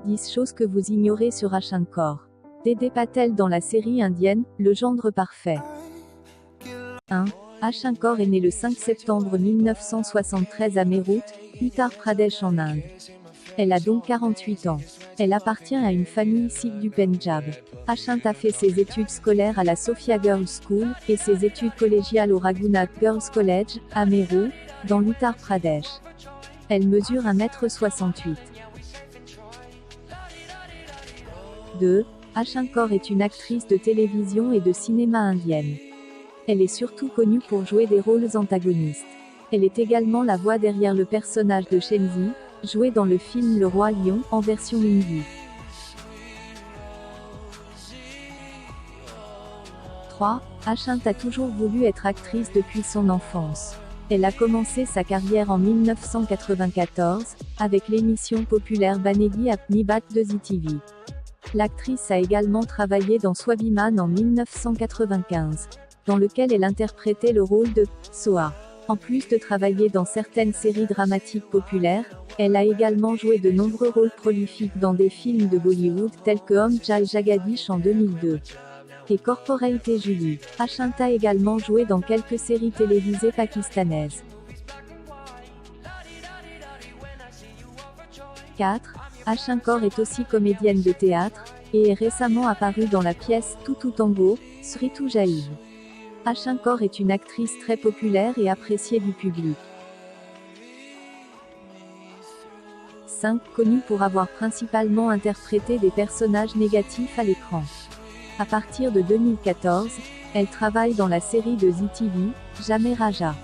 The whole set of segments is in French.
10 choses que vous ignorez sur Ashankar. Dédé Patel dans la série indienne, Le gendre parfait. 1. Ashankar est né le 5 septembre 1973 à Meerut, Uttar Pradesh en Inde. Elle a donc 48 ans. Elle appartient à une famille sikh du Pendjab. Ashant a fait ses études scolaires à la Sophia Girls School, et ses études collégiales au Raghunath Girls College, à Meerut, dans l'Uttar Pradesh. Elle mesure 1m68. 2. Ashankar est une actrice de télévision et de cinéma indienne. Elle est surtout connue pour jouer des rôles antagonistes. Elle est également la voix derrière le personnage de Shenzi, joué dans le film Le Roi Lion, en version hindi. 3. Ashant a toujours voulu être actrice depuis son enfance. Elle a commencé sa carrière en 1994, avec l'émission populaire Banegi Apni Baat de Zee TV. L'actrice a également travaillé dans Swabiman en 1995, dans lequel elle interprétait le rôle de Soha. En plus de travailler dans certaines séries dramatiques populaires, elle a également joué de nombreux rôles prolifiques dans des films de Bollywood tels que Om Jai Jagadish en 2002 et Corporate et Julie. Ashant a également joué dans quelques séries télévisées pakistanaises. 4. Ashankar est aussi comédienne de théâtre, et est récemment apparue dans la pièce Tutu Tango, Sritu Jaiv. Ashankar est une actrice très populaire et appréciée du public. 5. Connue pour avoir principalement interprété des personnages négatifs à l'écran. À partir de 2014, elle travaille dans la série de Zee TV, Jamais Raja.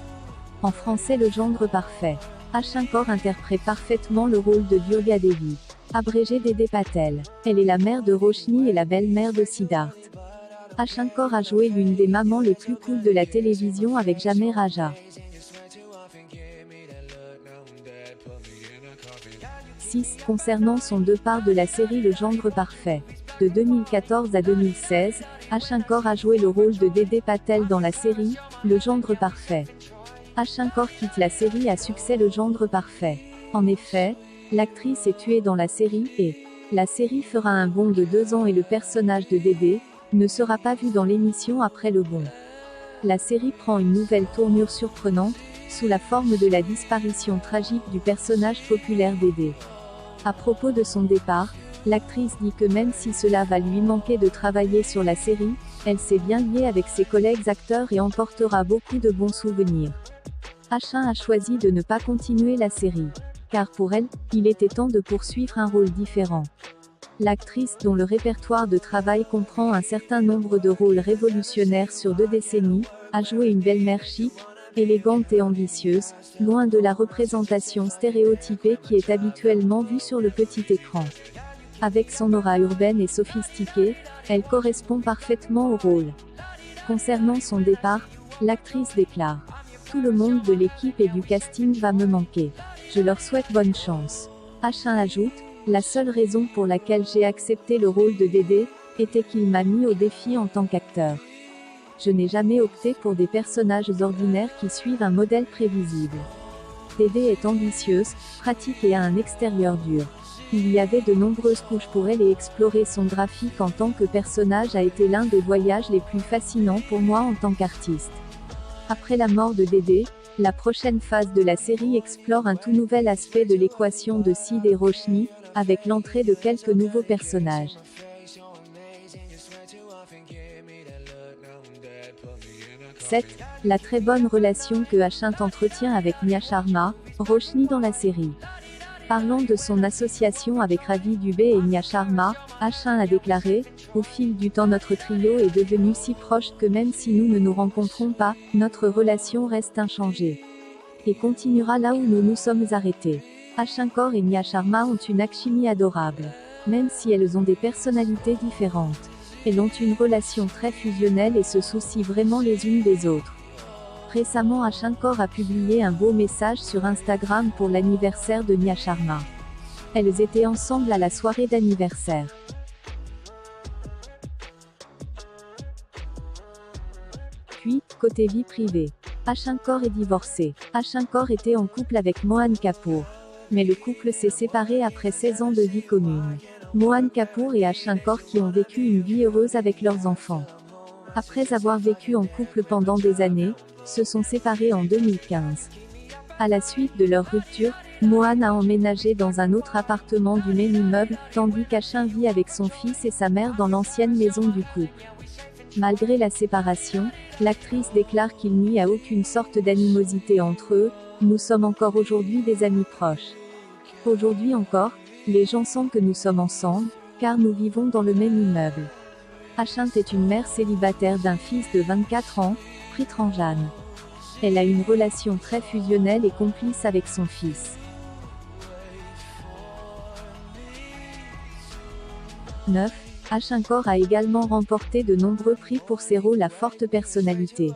En français Le gendre parfait. Ashankar interprète parfaitement le rôle de Durga Devi, abrégé Dédé Patel. Elle est la mère de Roshni et la belle-mère de Siddharth. Ashankar a joué l'une des mamans les plus cool de la télévision avec Jamais Raja. 6. Concernant son deux parts de la série Le gendre parfait. De 2014 à 2016, Ashankar a joué le rôle de Dédé Patel dans la série Le gendre parfait. Ashankar quitte la série à succès Le gendre parfait. En effet, l'actrice est tuée dans la série, et la série fera un bond de 2 ans et le personnage de Dédé ne sera pas vu dans l'émission après le bond. La série prend une nouvelle tournure surprenante, sous la forme de la disparition tragique du personnage populaire Dédé. À propos de son départ, l'actrice dit que même si cela va lui manquer de travailler sur la série, elle s'est bien liée avec ses collègues acteurs et emportera beaucoup de bons souvenirs. Ashant a choisi de ne pas continuer la série, car pour elle, il était temps de poursuivre un rôle différent. L'actrice, dont le répertoire de travail comprend un certain nombre de rôles révolutionnaires sur 2 décennies, a joué une belle-mère chic, élégante et ambitieuse, loin de la représentation stéréotypée qui est habituellement vue sur le petit écran. Avec son aura urbaine et sophistiquée, elle correspond parfaitement au rôle. Concernant son départ, l'actrice déclare : « Tout le monde de l'équipe et du casting va me manquer. Je leur souhaite bonne chance. » Ashant ajoute : « La seule raison pour laquelle j'ai accepté le rôle de Dédé, était qu'il m'a mis au défi en tant qu'acteur. Je n'ai jamais opté pour des personnages ordinaires qui suivent un modèle prévisible. Dédé est ambitieuse, pratique et a un extérieur dur. Il y avait de nombreuses couches pour elle et explorer son graphique en tant que personnage a été l'un des voyages les plus fascinants pour moi en tant qu'artiste. » Après la mort de Dédé, la prochaine phase de la série explore un tout nouvel aspect de l'équation de Sid et Roshni, avec l'entrée de quelques nouveaux personnages. 7. La très bonne relation que Ashant entretient avec Nia Sharma, Roshni dans la série. Parlant de son association avec Ravi Dubey et Nia Sharma, Ashant a déclaré : « Au fil du temps notre trio est devenu si proche que même si nous ne nous rencontrons pas, notre relation reste inchangée. Et continuera là où nous nous sommes arrêtés. » Ashankar et Nia Sharma ont une alchimie adorable. Même si elles ont des personnalités différentes, elles ont une relation très fusionnelle et se soucient vraiment les unes des autres. Récemment Ashankar a publié un beau message sur Instagram pour l'anniversaire de Nia Sharma. Elles étaient ensemble à la soirée d'anniversaire. 8. Côté vie privée. Ashankar est divorcé. Ashankar était en couple avec Mohan Kapoor. Mais le couple s'est séparé après 16 ans de vie commune. Mohan Kapoor et Ashin Kaur qui ont vécu une vie heureuse avec leurs enfants. Après avoir vécu en couple pendant des années, se sont séparés en 2015. À la suite de leur rupture, Mohan a emménagé dans un autre appartement du même immeuble, tandis qu'Ashin vit avec son fils et sa mère dans l'ancienne maison du couple. Malgré la séparation, l'actrice déclare qu'il n'y a aucune sorte d'animosité entre eux, nous sommes encore aujourd'hui des amis proches. Aujourd'hui encore, les gens sentent que nous sommes ensemble, car nous vivons dans le même immeuble. Ashant est une mère célibataire d'un fils de 24 ans, Prithranjan. Elle a une relation très fusionnelle et complice avec son fils. 9. Ashin Kaur a également remporté de nombreux prix pour ses rôles à forte personnalité.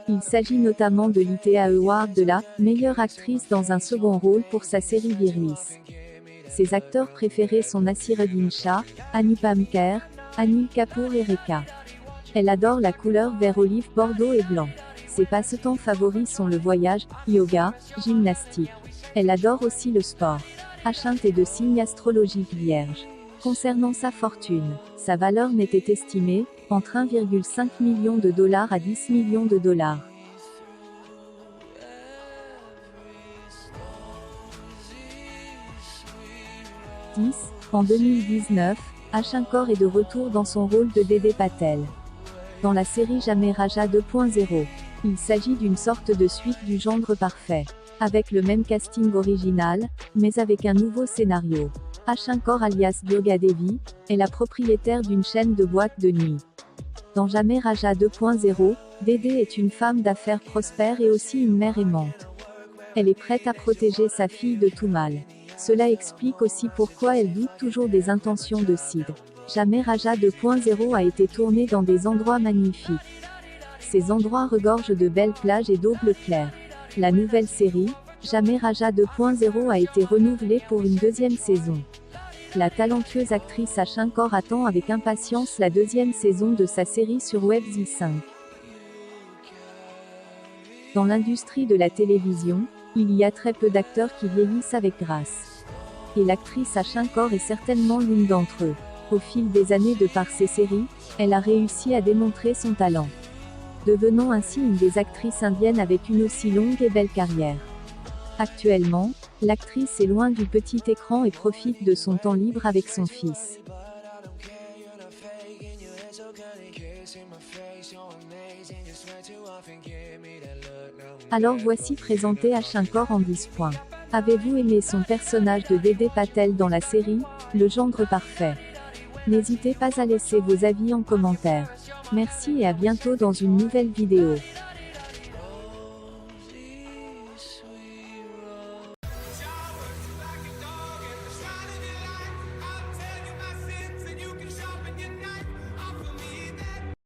Il s'agit notamment de l'ITA Award de la meilleure actrice dans un second rôle pour sa série Virus. Ses acteurs préférés sont Naseeruddin Shah, Anupam Kher, Anil Kapoor et Rekha. Elle adore la couleur vert olive, bordeaux et blanc. Ses passe-temps favoris sont le voyage, yoga, gymnastique. Elle adore aussi le sport. Ashant est de signe astrologique vierge. Concernant sa fortune, sa valeur n'était estimée entre 1,5 million de dollars à 10 millions de dollars. En 2019, Ashin Kaur est de retour dans son rôle de Dede Patel. Dans la série Jamais Raja 2.0, il s'agit d'une sorte de suite du Gendre Parfait. Avec le même casting original, mais avec un nouveau scénario. Ashin Kaur alias Durga Devi, est la propriétaire d'une chaîne de boîtes de nuit. Dans Jamais Raja 2.0, Dede est une femme d'affaires prospère et aussi une mère aimante. Elle est prête à protéger sa fille de tout mal. Cela explique aussi pourquoi elle doute toujours des intentions de Sid. Jamais Raja 2.0 a été tourné dans des endroits magnifiques. Ces endroits regorgent de belles plages et d'eau bleu clair. La nouvelle série, Jamais Raja 2.0 a été renouvelée pour une deuxième saison. La talentueuse actrice Ashin Kaur attend avec impatience la deuxième saison de sa série sur Web ZEE5. Dans l'industrie de la télévision, il y a très peu d'acteurs qui vieillissent avec grâce. Et l'actrice Ashin Kaur est certainement l'une d'entre eux. Au fil des années de par ses séries, elle a réussi à démontrer son talent, devenant ainsi une des actrices indiennes avec une aussi longue et belle carrière. Actuellement, l'actrice est loin du petit écran et profite de son temps libre avec son fils. Alors voici présenté Ashin Kaur en 10 points. Avez-vous aimé son personnage de Dede Patel dans la série, Le Gendre Parfait? N'hésitez pas à laisser vos avis en commentaire. Merci et à bientôt dans une nouvelle vidéo.